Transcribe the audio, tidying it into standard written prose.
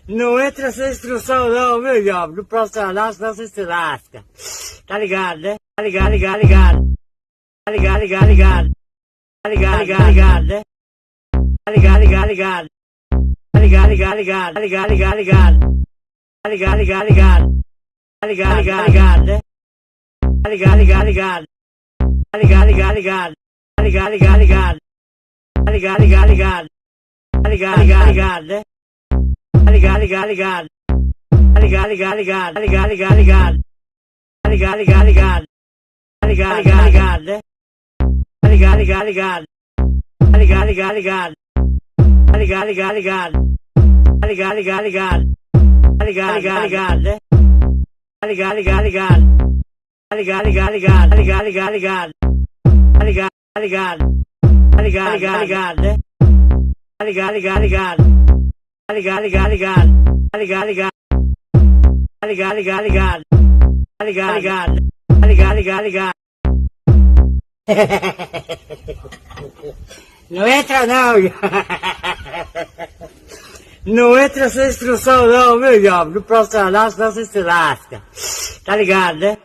Não entra essa instrução não, meu jovem. No profissional, senão você se lasca. Tá ligado, né? Tá ligado, ligado, ligado. Tá ligado, ligado, ligado. Tá ligado, ligado, ligado, né? Tá ligado, ligado, ligado. Tá ligado, ligado, ligado. Tá ligado, ligado, ligado. Tá ligado, ligado, ligado. Tá ligado, ligado, ligado, né? Tá ligado, ligado, ligado. Tá ligado, ligado, ligado. Tá ligado, ligado, ligado. Tá ligado, ligado, ligado. Tá ligado, ligado, ligado, né? Tá ligado, ligado, ligado. Tá ligado, ligado, ligado. Tá ligado, ligado, ligado. Tá ligado, ligado, ligado. Tá ligado, ligado, ligado, né? Tá ligado, ligado, ligado. Tá ligado, ligado, ligado. Tá ligado, ligado, ligado. Tá ligado, ligado, ligado. Tá ligado, ligado, ligado, né? Tá ligado, ligado, ligado. Tá ligado, ligado, ligado. Tá ligado, ligado, ligado. Tá ligado, ligado. Tá ligado, ligado, ligado, né? Tá ligado, ligado, ligado. Tá ligado, ligado, ligado. Tá ligado, ligado. Tá ligado, ligado, ligado. Tá ligado, ligado. Tá ligado, ligado, ligado. Não entra não. Não entra essa instrução não, meu jovem. No profissional, senão você se lasca. Tá ligado, né?